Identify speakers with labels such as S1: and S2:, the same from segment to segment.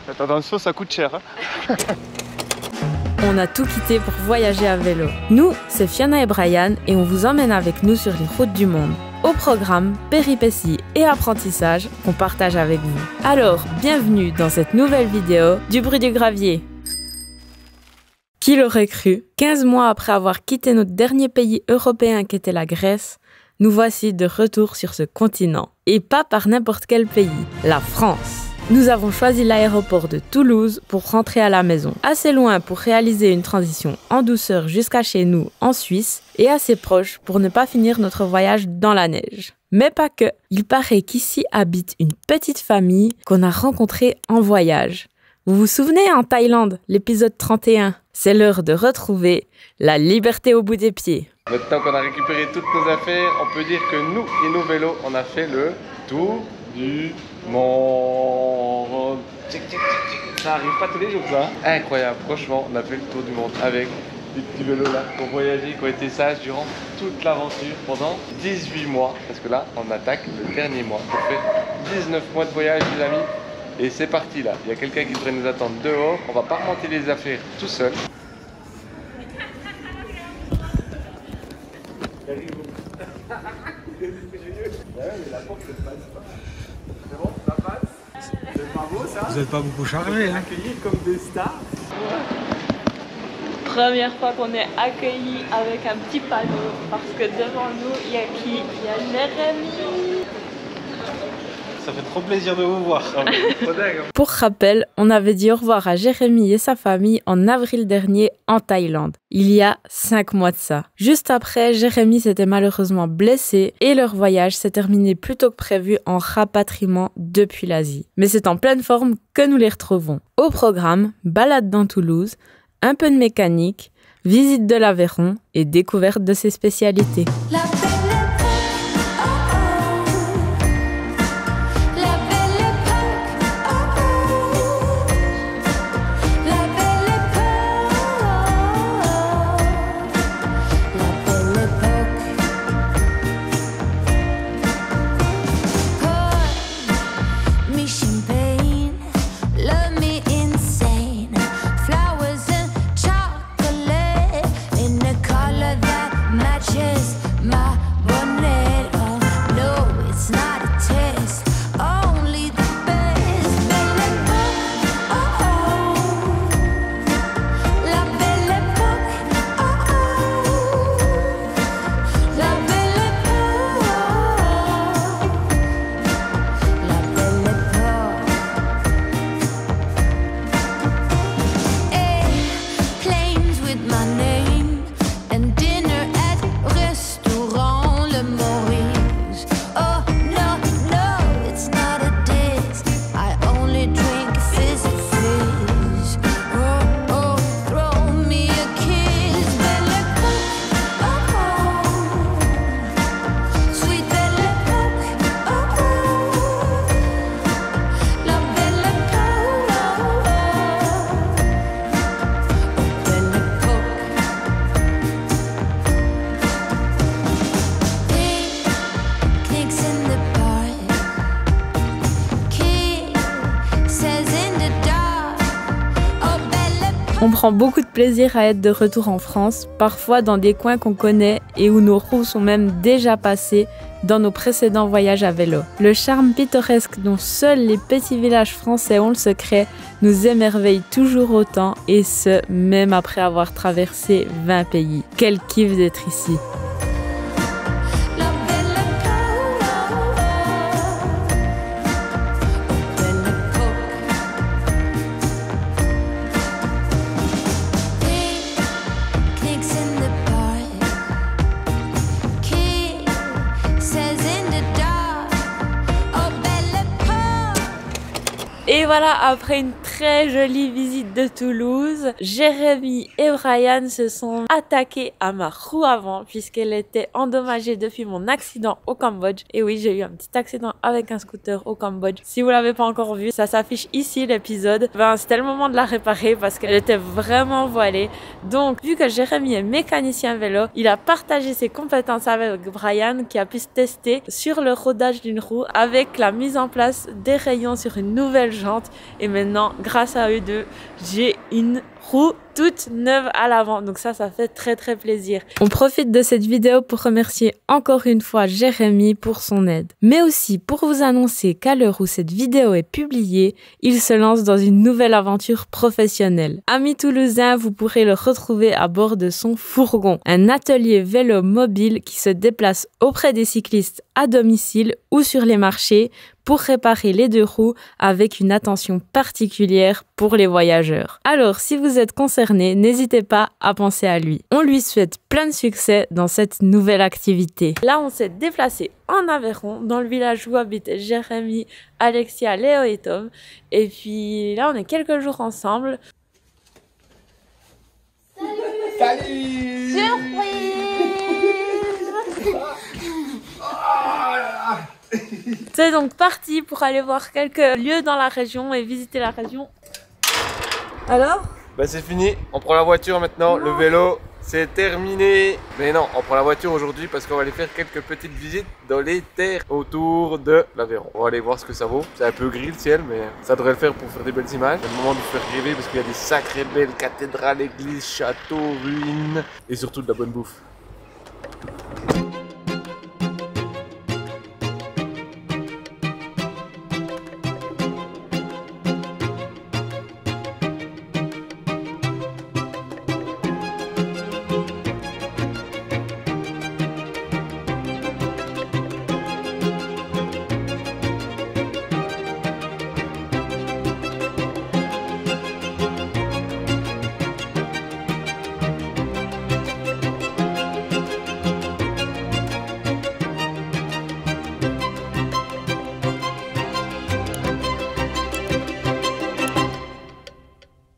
S1: Faites attention, ça coûte cher. Hein.
S2: On a tout quitté pour voyager à vélo. Nous, c'est Fiona et Brian et on vous emmène avec nous sur les routes du monde. Au programme, péripéties et apprentissages qu'on partage avec vous. Alors, bienvenue dans cette nouvelle vidéo du bruit du gravier. Qui l'aurait cru? 15 mois après avoir quitté notre dernier pays européen qui était la Grèce, nous voici de retour sur ce continent. Et pas par n'importe quel pays, la France. Nous avons choisi l'aéroport de Toulouse pour rentrer à la maison. Assez loin pour réaliser une transition en douceur jusqu'à chez nous en Suisse et assez proche pour ne pas finir notre voyage dans la neige. Mais pas que. Il paraît qu'ici habite une petite famille qu'on a rencontrée en voyage. Vous vous souvenez en Thaïlande, l'épisode 31? C'est l'heure de retrouver la liberté au bout des pieds.
S1: Maintenant qu'on a récupéré toutes nos affaires, on peut dire que nous et nos vélos, on a fait le tour du monde. Ça arrive pas tous les jours ça. Incroyable, franchement, on a fait le tour du monde avec des petits vélos là qui ont voyagé, qui ont été sages durant toute l'aventure pendant 18 mois. Parce que là, on attaque le dernier mois. On fait 19 mois de voyage les amis. Et c'est parti là. Il y a quelqu'un qui devrait nous attendre dehors. On va pas remonter les affaires tout seul.
S3: Vous n'êtes pas beaucoup chargé, hein?
S1: Accueillis comme des stars.
S2: Première fois qu'on est accueillis avec un petit panneau parce que devant nous, il y a qui? Il y a Jérémy.
S3: Ça fait trop plaisir de vous voir.
S2: Pour rappel, on avait dit au revoir à Jérémy et sa famille en avril dernier en Thaïlande. Il y a 5 mois de ça. Juste après, Jérémy s'était malheureusement blessé et leur voyage s'est terminé plus tôt que prévu en rapatriement depuis l'Asie. Mais c'est en pleine forme que nous les retrouvons. Au programme, balade dans Toulouse, un peu de mécanique, visite de l'Aveyron et découverte de ses spécialités. On prend beaucoup de plaisir à être de retour en France, parfois dans des coins qu'on connaît et où nos roues sont même déjà passées dans nos précédents voyages à vélo. Le charme pittoresque dont seuls les petits villages français ont le secret nous émerveille toujours autant et ce, même après avoir traversé 20 pays. Quel kiff d'être ici! Et voilà, après une très jolie visite de Toulouse, Jérémy et Brian se sont attaqués à ma roue avant puisqu'elle était endommagée depuis mon accident au Cambodge. Et oui, j'ai eu un petit accident avec un scooter au Cambodge. Si vous l'avez pas encore vu, ça s'affiche ici l'épisode. C'était le moment de la réparer parce qu'elle était vraiment voilée. Donc, vu que Jérémy est mécanicien vélo, il a partagé ses compétences avec Brian qui a pu se tester sur le rodage d'une roue avec la mise en place des rayons sur une nouvelle jante. Et maintenant, grâce à eux deux, j'ai une roue toute neuve à l'avant. Donc ça fait très très plaisir. On profite de cette vidéo pour remercier encore une fois Jérémy pour son aide. Mais aussi pour vous annoncer qu'à l'heure où cette vidéo est publiée, il se lance dans une nouvelle aventure professionnelle. Ami toulousain, vous pourrez le retrouver à bord de son fourgon, un atelier vélo mobile qui se déplace auprès des cyclistes à domicile ou sur les marchés pour réparer les deux roues avec une attention particulière pour les voyageurs. Alors, si vous êtes concerné, n'hésitez pas à penser à lui. On lui souhaite plein de succès dans cette nouvelle activité. Là, on s'est déplacé en Aveyron, dans le village où habitent Jérémy, Alexia, Léo et Tom. Et puis là, on est quelques jours ensemble.
S4: Salut! Surprise!
S2: C'est donc parti pour aller voir quelques lieux dans la région et visiter la région. Alors?
S1: Bah c'est fini, on prend la voiture maintenant, le vélo c'est terminé. Mais non, on prend la voiture aujourd'hui parce qu'on va aller faire quelques petites visites dans les terres autour de l'Aveyron. On va aller voir ce que ça vaut. C'est un peu gris le ciel, mais ça devrait le faire pour faire des belles images. C'est le moment de vous faire rêver parce qu'il y a des sacrées belles cathédrales, églises, châteaux, ruines et surtout de la bonne bouffe.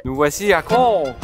S1: Nous voici à Conques.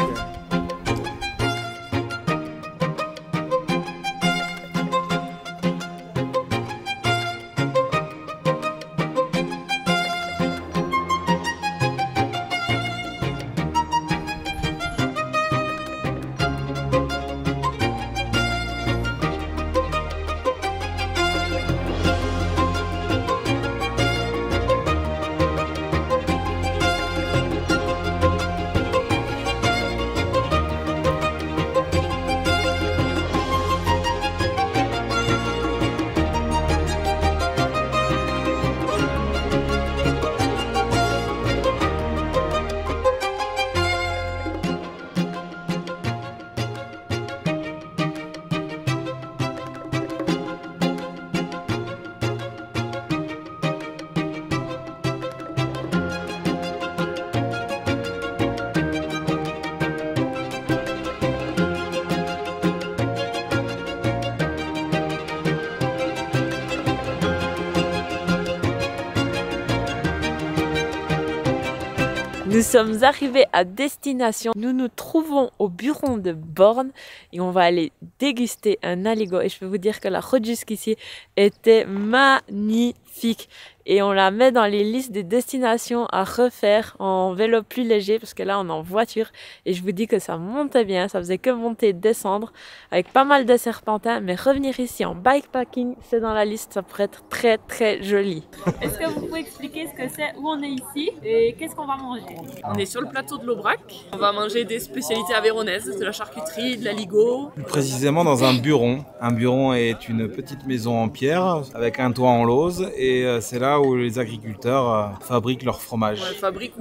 S2: Nous sommes arrivés à destination. Nous nous trouvons au bureau de Borne et on va aller déguster un aligot. Et je peux vous dire que la route jusqu'ici était magnifique. Et on la met dans les listes des destinations à refaire en vélo plus léger parce que là on est en voiture et je vous dis que ça montait bien, ça faisait que monter et descendre avec pas mal de serpentins, mais revenir ici en bikepacking c'est dans la liste, ça pourrait être très très joli.
S5: Est-ce que vous pouvez expliquer ce que c'est, où on est ici et qu'est-ce qu'on va manger?
S6: On est sur le plateau de l'Aubrac, on va manger des spécialités aveyronnaises, de la charcuterie, de l'aligot.
S3: Plus précisément dans un buron. Un buron est une petite maison en pierre avec un toit en lauze et c'est là où les agriculteurs fabriquent leur fromage.
S6: Ouais,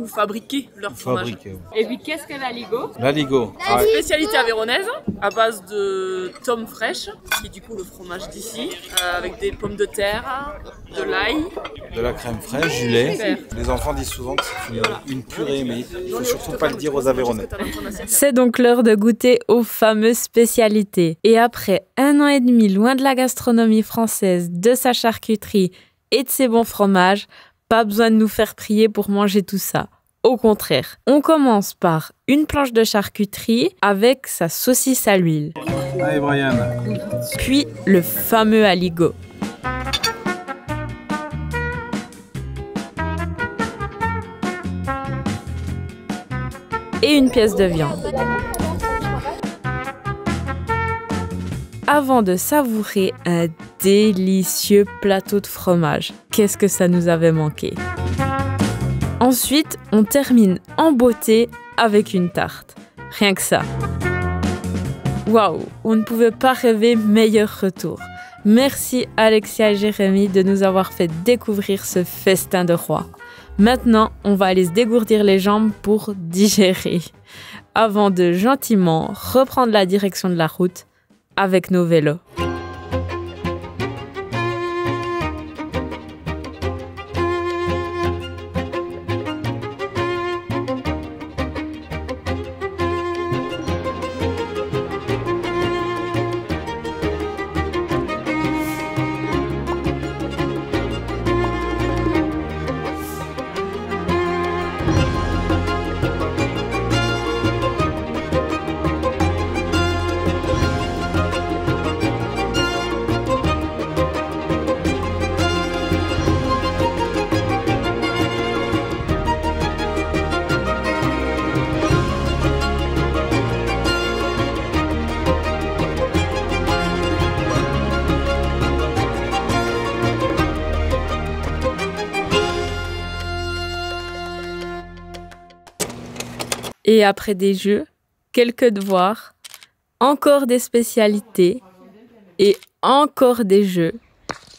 S6: fabriquer leur fromage.
S5: Et puis qu'est-ce que l'aligot?
S3: L'aligot.
S6: Une spécialité avéronnaise à base de tomes fraîches, qui est du coup le fromage d'ici, avec des pommes de terre, de l'ail.
S3: De la crème fraîche, du lait. Les enfants disent souvent que c'est une purée, mais il ne faut surtout pas le dire aux Aveyronnais.
S2: C'est donc l'heure de goûter aux fameuses spécialités. Et après 1 an et demi loin de la gastronomie française, de sa charcuterie et de ses bons fromages, pas besoin de nous faire prier pour manger tout ça. Au contraire, on commence par une planche de charcuterie avec sa saucisse à l'huile.
S3: Allez Brian.
S2: Puis le fameux aligot. Et une pièce de viande. Avant de savourer un délicieux plateau de fromage. Qu'est-ce que ça nous avait manqué! Ensuite, on termine en beauté avec une tarte. Rien que ça. Waouh, on ne pouvait pas rêver meilleur retour. Merci Alexia et Jérémy de nous avoir fait découvrir ce festin de roi. Maintenant, on va aller se dégourdir les jambes pour digérer, avant de gentiment reprendre la direction de la route avec nos vélos. Et après des jeux, quelques devoirs, encore des spécialités et encore des jeux,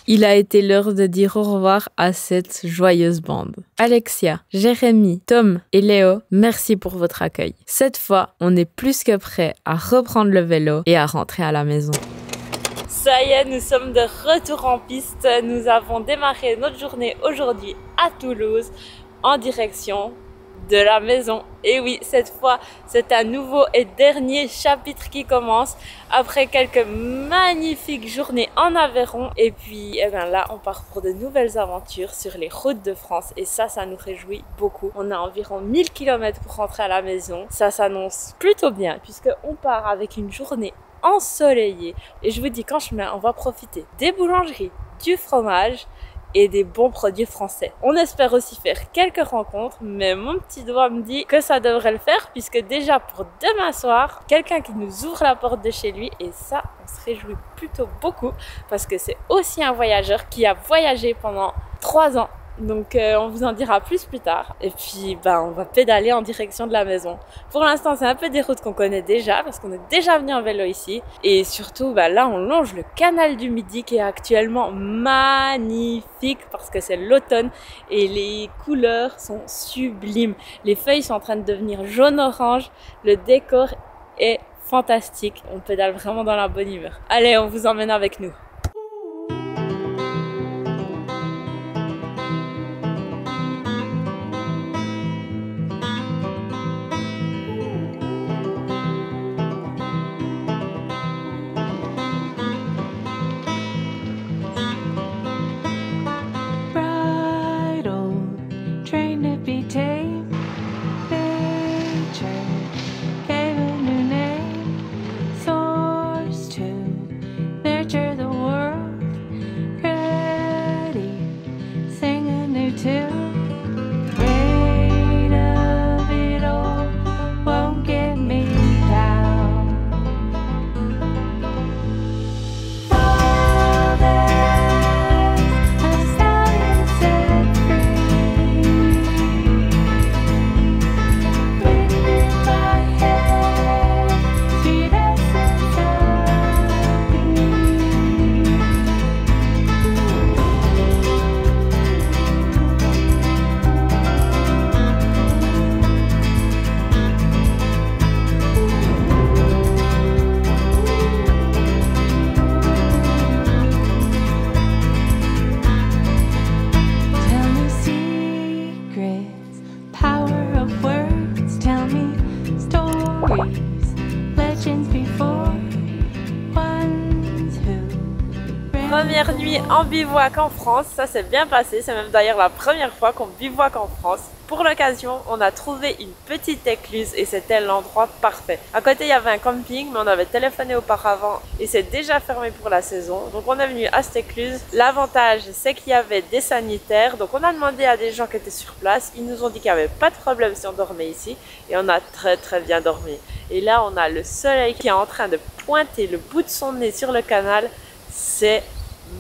S2: il a été l'heure de dire au revoir à cette joyeuse bande. Alexia, Jérémy, Tom et Léo, merci pour votre accueil. Cette fois, on est plus que prêt à reprendre le vélo et à rentrer à la maison. Ça y est, nous sommes de retour en piste. Nous avons démarré notre journée aujourd'hui à Toulouse en direction de la maison. Et oui, cette fois, c'est un nouveau et dernier chapitre qui commence après quelques magnifiques journées en Aveyron. Et puis, là, on part pour de nouvelles aventures sur les routes de France. Et ça nous réjouit beaucoup. On a environ 1000 km pour rentrer à la maison. Ça s'annonce plutôt bien puisqu'on part avec une journée ensoleillée. Et je vous dis qu'en chemin, on va profiter des boulangeries, du fromage et des bons produits français. On espère aussi faire quelques rencontres, mais mon petit doigt me dit que ça devrait le faire puisque déjà pour demain soir, quelqu'un qui nous ouvre la porte de chez lui et ça, on se réjouit plutôt beaucoup parce que c'est aussi un voyageur qui a voyagé pendant 3 ans. Donc on vous en dira plus tard. Et puis on va pédaler en direction de la maison. Pour l'instant c'est un peu des routes qu'on connaît déjà parce qu'on est déjà venu en vélo ici. Et surtout là on longe le canal du Midi qui est actuellement magnifique parce que c'est l'automne et les couleurs sont sublimes. Les feuilles sont en train de devenir jaune-orange. Le décor est fantastique. On pédale vraiment dans la bonne humeur. Allez, on vous emmène avec nous. Première nuit en bivouac en France, ça s'est bien passé, c'est même d'ailleurs la première fois qu'on bivouaque en France. Pour l'occasion, on a trouvé une petite écluse et c'était l'endroit parfait. À côté, il y avait un camping, mais on avait téléphoné auparavant et c'est déjà fermé pour la saison. Donc on est venu à cette écluse. L'avantage, c'est qu'il y avait des sanitaires. Donc on a demandé à des gens qui étaient sur place. Ils nous ont dit qu'il n'y avait pas de problème si on dormait ici. Et on a très bien dormi. Et là, on a le soleil qui est en train de pointer le bout de son nez sur le canal. C'est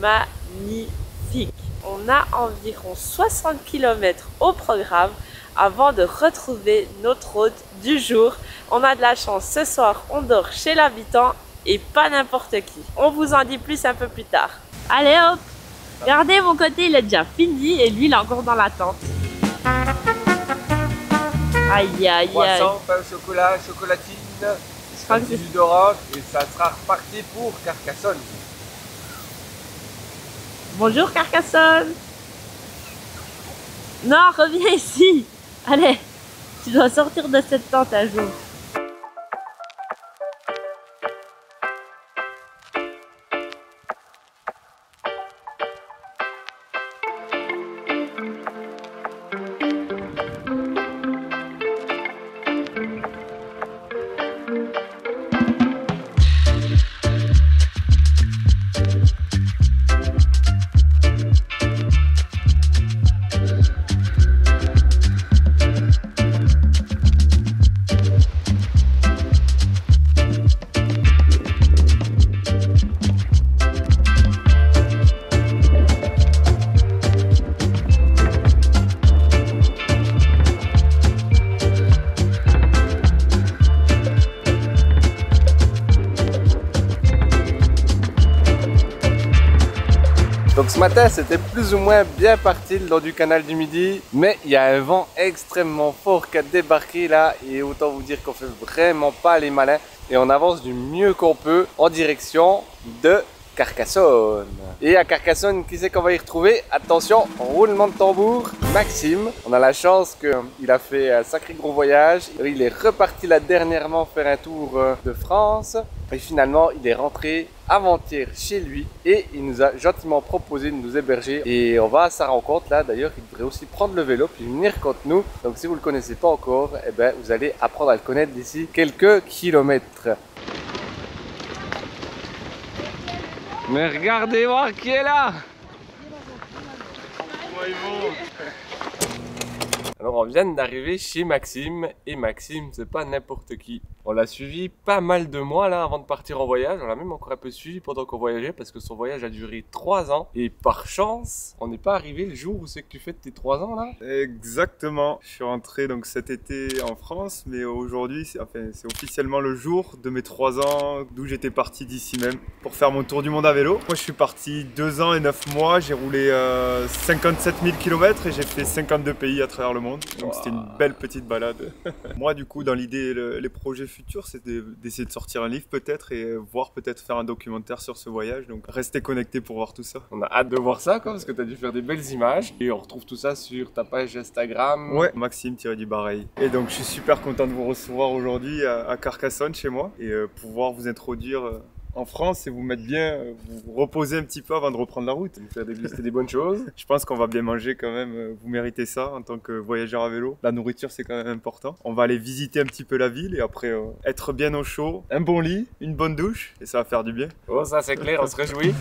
S2: magnifique. on a environ 60 km au programme avant de retrouver notre hôte du jour. On a de la chance, ce soir on dort chez l'habitant et pas n'importe qui. On vous en dit plus un peu plus tard. Allez hop! Regardez, mon côté il est déjà fini et lui il est encore dans la tente. Aïe aïe aïe.
S1: Croissant, pain au chocolat, chocolatine, un petit jus d'orange et ça sera reparti pour Carcassonne.
S2: Bonjour Carcassonne. Non, reviens ici. Allez, tu dois sortir de cette tente un jour.
S1: Donc ce matin c'était plus ou moins bien parti le long du canal du Midi, mais il y a un vent extrêmement fort qui a débarqué là et autant vous dire qu'on fait vraiment pas les malins et on avance du mieux qu'on peut en direction de Carcassonne. Et à Carcassonne, qui c'est qu'on va y retrouver? Attention, roulement de tambour, Maxime. On a la chance qu'il a fait un sacré gros voyage. Il est reparti là dernièrement faire un tour de France. Et finalement, il est rentré avant-hier chez lui et il nous a gentiment proposé de nous héberger. Et on va à sa rencontre là. D'ailleurs, il devrait aussi prendre le vélo puis venir contre nous. Donc si vous ne le connaissez pas encore, eh ben, vous allez apprendre à le connaître d'ici quelques kilomètres. Mais regardez voir qui est là. Comment ils vont? Alors on vient d'arriver chez Maxime et Maxime c'est pas n'importe qui. On l'a suivi pas mal de mois là avant de partir en voyage. On l'a même encore un peu suivi pendant qu'on voyageait parce que son voyage a duré 3 ans. Et par chance, on n'est pas arrivé le jour où c'est que tu fêtes tes 3 ans là?
S7: Exactement. Je suis rentré donc cet été en France, mais aujourd'hui c'est officiellement le jour de mes 3 ans d'où j'étais parti d'ici même pour faire mon tour du monde à vélo. Moi je suis parti 2 ans et 9 mois, j'ai roulé 57 000 km et j'ai fait 52 pays à travers le monde. Donc c'était une belle petite balade. Moi du coup dans l'idée, les projets futurs c'est d'essayer de sortir un livre peut-être et voir peut-être faire un documentaire sur ce voyage. Donc restez connectés pour voir tout ça.
S1: On a hâte de voir ça quoi, parce que tu as dû faire des belles images. Et on retrouve tout ça sur ta page Instagram.
S7: Ouais, Maxime-Bareil. Et donc je suis super content de vous recevoir aujourd'hui à Carcassonne chez moi et pouvoir vous introduire en France et vous mettre bien, vous reposer un petit peu avant de reprendre la route.
S1: Vous faire déguster des bonnes choses.
S7: Je pense qu'on va bien manger quand même, vous méritez ça en tant que voyageur à vélo. La nourriture c'est quand même important. On va aller visiter un petit peu la ville et après être bien au chaud, un bon lit, une bonne douche et ça va faire du bien.
S1: Oh ça c'est clair, on se réjouit.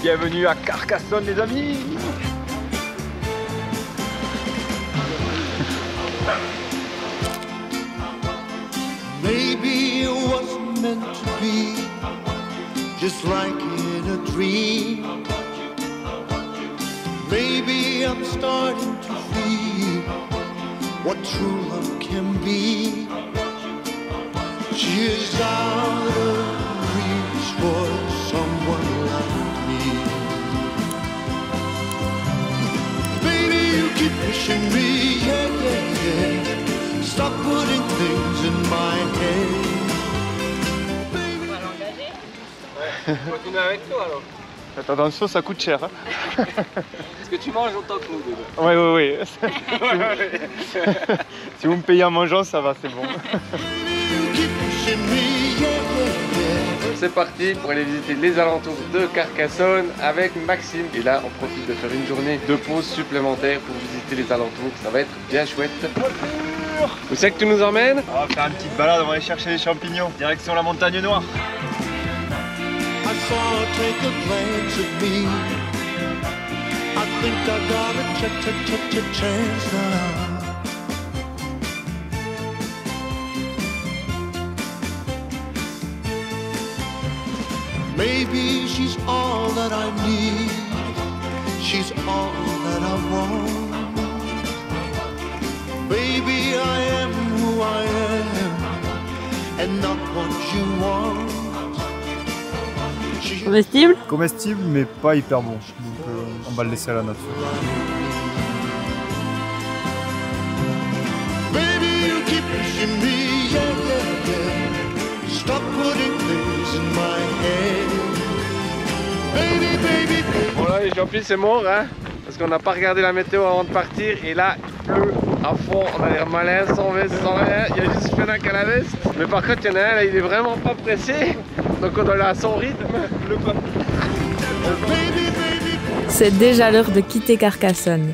S7: Bienvenue à Carcassonne les amis.
S8: Maybe it wasn't meant to be, just like in a dream. Maybe I'm starting to feel what true love can be. She's out of reach for someone like me. Baby, you keep pushing me, yeah, yeah, yeah. Stop putting things in my head.
S1: Continue avec toi alors.
S7: Faites attention, ça coûte cher. Hein.
S1: Est-ce que tu manges autant que nous déjà?
S7: Oui. Si vous me payez en mangeant, ça va, c'est bon.
S1: C'est parti pour aller visiter les alentours de Carcassonne avec Maxime. Et là, on profite de faire une journée de pause supplémentaire pour visiter les alentours. Ça va être bien chouette. Où c'est que tu nous emmènes?
S7: On va faire une petite balade, on va aller chercher les champignons. Direction la montagne noire.
S8: I saw her take a glance at me. I think I got a chance now. Baby, she's all that I need. She's all that I want. Baby, I am who I am, and not what you want.
S6: Comestible?
S7: Comestible, mais pas hyper bon. Donc on va le laisser à la nature.
S8: Baby, you keep pushing me, yeah, yeah, yeah. Stop putting things in my head. Baby, baby, baby.
S1: Bon là les Jean-Pierre c'est mort hein, parce qu'on n'a pas regardé la météo avant de partir et là il pleut à fond, on a l'air malin, sans veste, sans rien, il y a juste Fiona qui a la veste. Mais par contre il y en a un là, il est vraiment pas pressé, donc on doit aller à son rythme.
S2: C'est déjà l'heure de quitter Carcassonne.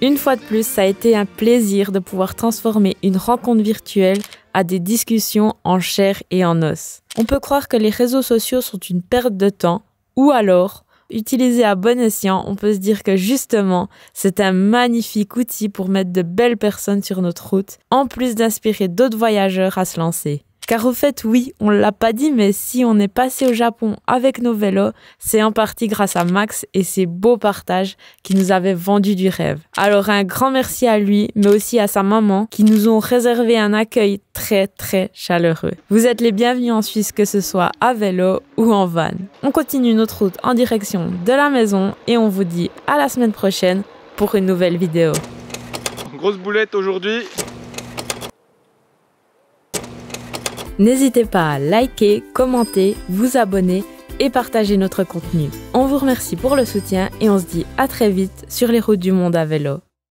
S2: Une fois de plus, ça a été un plaisir de pouvoir transformer une rencontre virtuelle à des discussions en chair et en os. On peut croire que les réseaux sociaux sont une perte de temps, ou alors, utilisés à bon escient, on peut se dire que justement, c'est un magnifique outil pour mettre de belles personnes sur notre route, en plus d'inspirer d'autres voyageurs à se lancer. Car au fait, oui, on l'a pas dit, mais si on est passé au Japon avec nos vélos, c'est en partie grâce à Max et ses beaux partages qui nous avaient vendu du rêve. Alors un grand merci à lui, mais aussi à sa maman, qui nous ont réservé un accueil très très chaleureux. Vous êtes les bienvenus en Suisse, que ce soit à vélo ou en van. On continue notre route en direction de la maison et on vous dit à la semaine prochaine pour une nouvelle vidéo.
S1: Grosse boulette aujourd'hui.
S2: N'hésitez pas à liker, commenter, vous abonner et partager notre contenu. On vous remercie pour le soutien et on se dit à très vite sur les routes du monde à vélo.